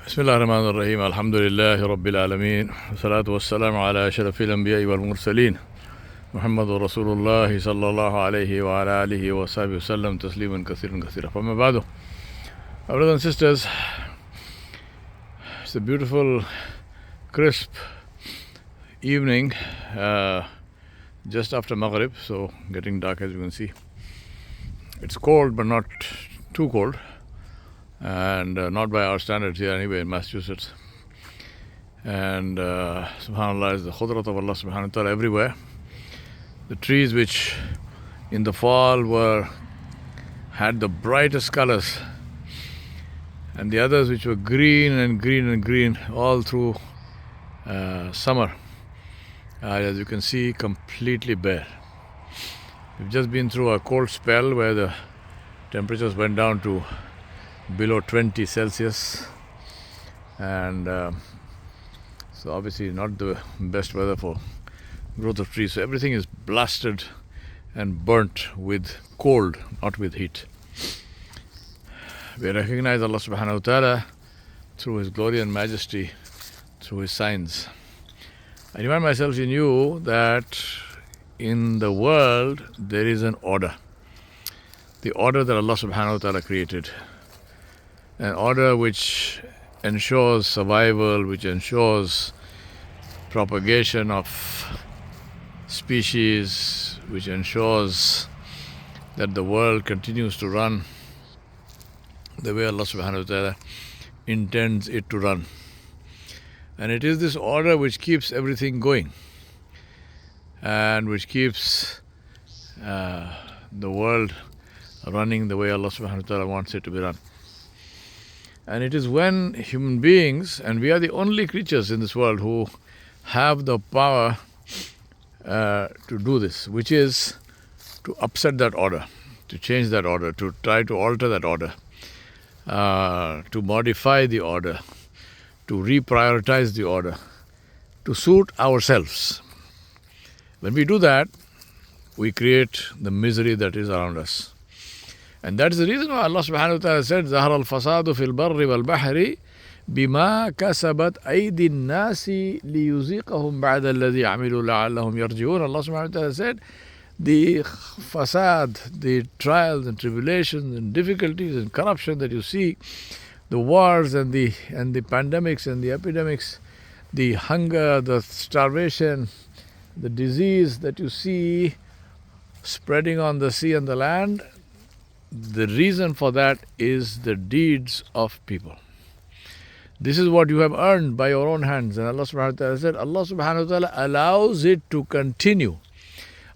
بسم الله الرحمن الرحيم الحمد لله رب العالمين والصلاة والسلام على أشرف الأنبياء والمرسلين محمد رسول الله صلى الله عليه وعلى آله وصحبه وسلم تسليما كثيرا كثيرا. فما بعد, our brothers and sisters, it's a beautiful crisp evening just after Maghrib, so getting dark as you can see. It's cold but not too cold, and not by our standards here anyway in Massachusetts. And subhanAllah is the khudrat of Allah subhanahu wa ta'ala everywhere. The trees which in the fall had the brightest colors, and the others which were green and green and green all through summer, as you can see, completely bare. We've just been through a cold spell where the temperatures went down to below 20 Celsius, and so obviously not the best weather for growth of trees. So everything is blasted and burnt with cold, not with heat. We recognize Allah subhanahu wa ta'ala through His glory and majesty, through His signs. I remind myself in you that in the world there is an order. The order that Allah subhanahu wa ta'ala created. An order which ensures survival, which ensures propagation of species, which ensures that the world continues to run the way Allah subhanahu wa ta'ala intends it to run. And it is this order which keeps everything going, and which keeps the world running the way Allah subhanahu wa ta'ala wants it to be run. And it is when human beings, and we are the only creatures in this world who have the power to do this, which is to upset that order, to change that order, to try to alter that order, to modify the order, to reprioritize the order, to suit ourselves. When we do that, we create the misery that is around us. And that is the reason why Allah subhanahu wa ta'ala said, ظَهَرَ الْفَسَادُ فِي الْبَرِّ وَالْبَحْرِ بِمَا كَسَبَتْ أَيْدِي النَّاسِ لِيُذِيقَهُمْ بَعْدَ الَّذِي عَمِلُوا لَعَلَّهُمْ يَرْجِعُونَ. Allah subhanahu wa ta'ala said, the fasad, the trials and tribulations and difficulties and corruption that you see, the wars and the pandemics and the epidemics, the hunger, the starvation, the disease that you see spreading on the sea and the land, the reason for that is the deeds of people. This is what you have earned by your own hands. And Allah subhanahu wa ta'ala said, Allah subhanahu wa ta'ala allows it to continue.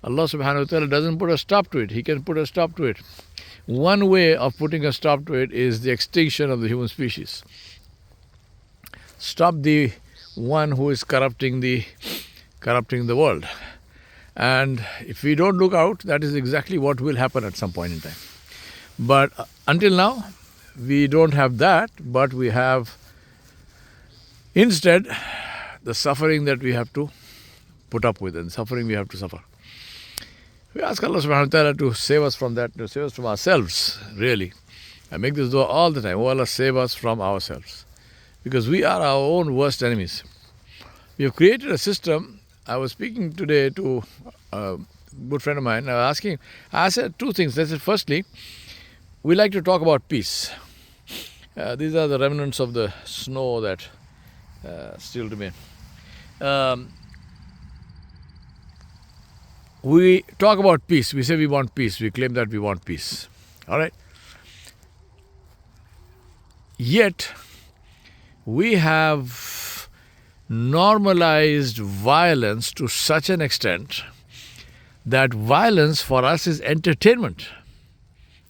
Allah subhanahu wa ta'ala doesn't put a stop to it. He can put a stop to it. One way of putting a stop to it is the extinction of the human species. Stop the one who is corrupting the world. And if we don't look out, that is exactly what will happen at some point in time. But until now, we don't have that, but we have instead the suffering that we have to put up with, and suffering we have to suffer. We ask Allah subhanahu wa ta'ala to save us from that, to save us from ourselves, really. I make this dua all the time. Oh Allah, save us from ourselves. Because we are our own worst enemies. We have created a system. I was speaking today to a good friend of mine. I said two things. I said, firstly, we like to talk about peace. These are the remnants of the snow that still remain. We talk about peace. We say we want peace. We claim that we want peace. All right? Yet, we have normalized violence to such an extent that violence for us is entertainment.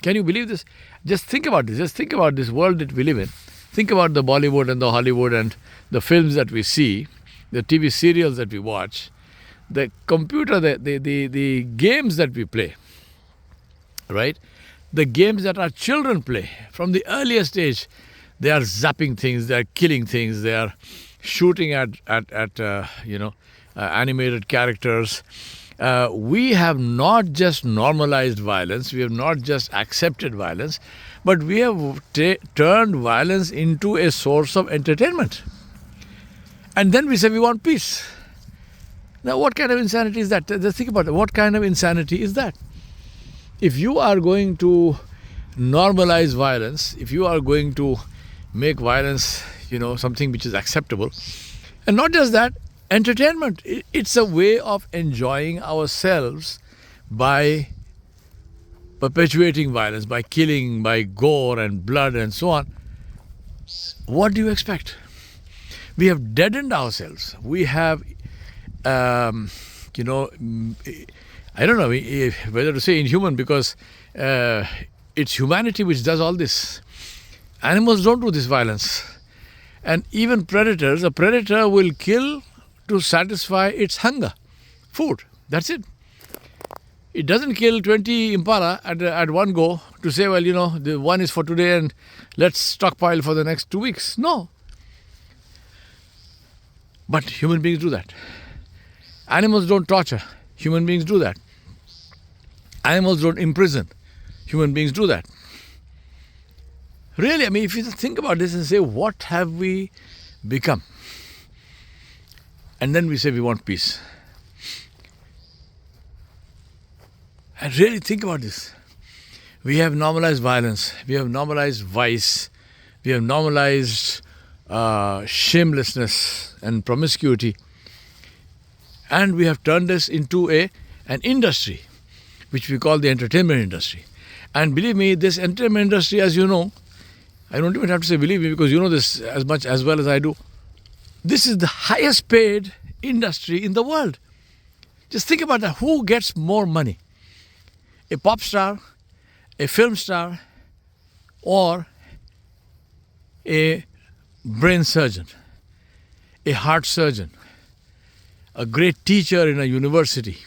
Can you believe this? Just think about this. Just think about this world that we live in. Think about the Bollywood and the Hollywood and the films that we see, the TV serials that we watch, the computer, the games that we play, right? The games that our children play. From the earliest age, they are zapping things, they are killing things, they are shooting at animated characters. We have not just normalized violence, we have not just accepted violence, But we have turned violence into a source of entertainment. And then we say we want peace. Now, what kind of insanity is that? Just think about it. What kind of insanity is that? If you are going to normalize violence, if you are going to make violence, something which is acceptable, and not just that, entertainment. It's a way of enjoying ourselves by perpetuating violence, by killing, by gore and blood and so on. What do you expect? We have deadened ourselves. We have, I don't know whether to say inhuman, because it's humanity which does all this. Animals don't do this violence. And even predators, a predator will kill to satisfy its hunger. Food, that's it. It doesn't kill 20 impala at one go to say, well, the one is for today and let's stockpile for the next 2 weeks. No. But human beings do that. Animals don't torture. Human beings do that. Animals don't imprison. Human beings do that. Really, if you think about this and say, what have we become? And then we say we want peace. And really think about this. We have normalized violence. We have normalized vice. We have normalized shamelessness and promiscuity. And we have turned this into an industry, which we call the entertainment industry. And believe me, this entertainment industry, as you know, I don't even have to say believe me, because you know this as well as I do. This is the highest paid industry in the world. Just think about that. Who gets more money? A pop star, a film star, or a brain surgeon, a heart surgeon, a great teacher in a university,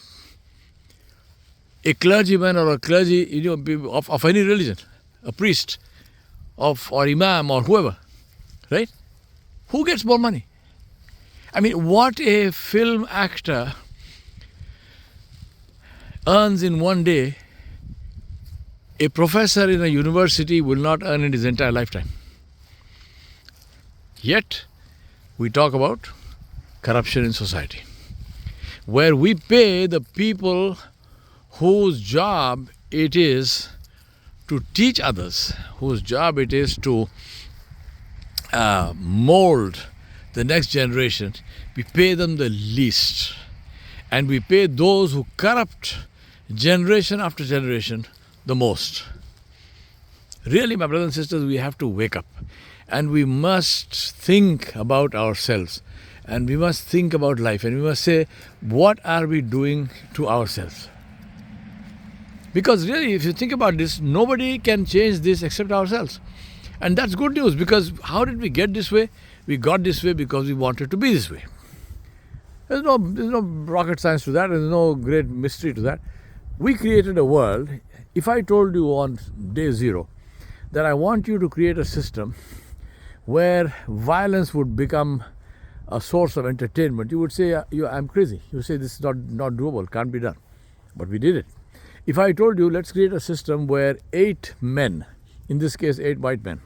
a clergyman or a clergy of any religion, a priest or imam or whoever, right? Who gets more money? What a film actor earns in one day, a professor in a university will not earn in his entire lifetime. Yet, we talk about corruption in society, where we pay the people whose job it is to teach others, whose job it is to mold the next generation. We pay them the least. And we pay those who corrupt generation after generation the most. Really, my brothers and sisters, we have to wake up. And we must think about ourselves. And we must think about life. And we must say, what are we doing to ourselves? Because really, if you think about this, nobody can change this except ourselves. And that's good news, because how did we get this way? We got this way because we wanted to be this way. There's no rocket science to that. There's no great mystery to that. We created a world. If I told you on day zero that I want you to create a system where violence would become a source of entertainment, you would say, I'm crazy. You would say, this is not doable, can't be done. But we did it. If I told you, let's create a system where 8 men, in this case 8 white men,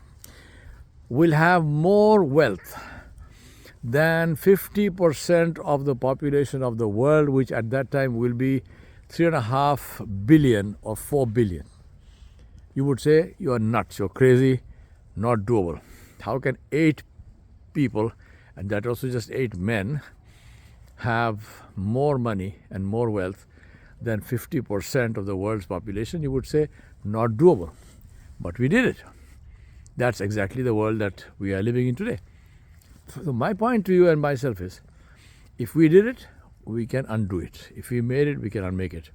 will have more wealth than 50% of the population of the world, which at that time will be 3.5 billion or 4 billion. You would say, you are nuts, you're crazy, not doable. How can 8 people, and that also just 8 men, have more money and more wealth than 50% of the world's population? You would say, not doable. But we did it. That's exactly the world that we are living in today. So my point to you and myself is, if we did it, we can undo it. If we made it, we can unmake it.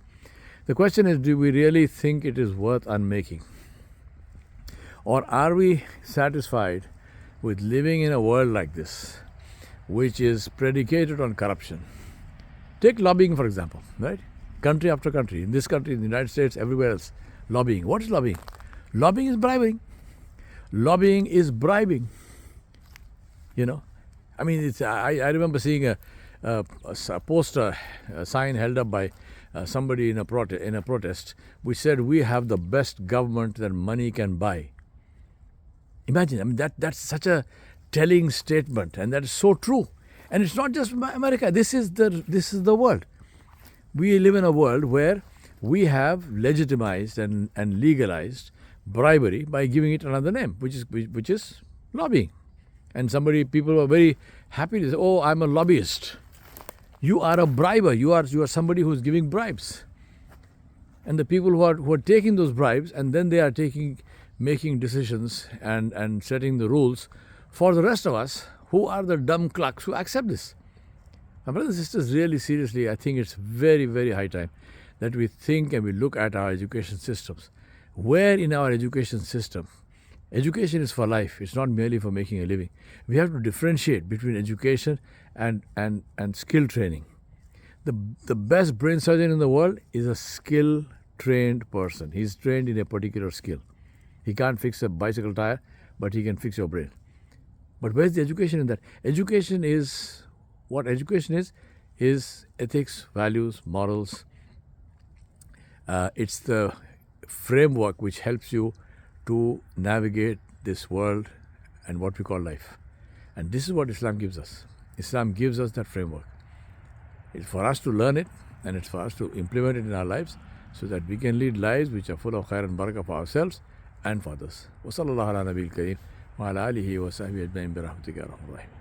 The question is, do we really think it is worth unmaking? Or are we satisfied with living in a world like this, which is predicated on corruption? Take lobbying, for example, right? Country after country, in this country, in the United States, everywhere else, lobbying. What is lobbying? Lobbying is bribing. Lobbying is bribing. I remember seeing a poster, a sign held up by somebody in a protest, which said, we have the best government that money can buy. Imagine, I mean, that's such a telling statement, and that is so true. And it's not just America. This is the world. We live in a world where we have legitimized and legalized bribery by giving it another name, which is lobbying. And people are very happy to say, "Oh, I'm a lobbyist." You are a briber. You are somebody who's giving bribes. And the people who are taking those bribes, and then they are making decisions and setting the rules for the rest of us, who are the dumb clucks who accept this. My brothers and sisters, really seriously, I think it's very, very high time that we think and we look at our education systems. Where in our education system, education is for life, it's not merely for making a living. We have to differentiate between education and skill training. The best brain surgeon in the world is a skill-trained person. He's trained in a particular skill. He can't fix a bicycle tire, but he can fix your brain. But where's the education in that? Education is ethics, values, morals. It's the framework which helps you to navigate this world and what we call life. And this is what Islam gives us. Islam gives us that framework. It's for us to learn it, and it's for us to implement it in our lives so that we can lead lives which are full of khair and barakah for ourselves and for others. وصلى الله على نبي الكريم وعلى آله وصحبه أجمعين برحمتك يا أرحم الراحمين.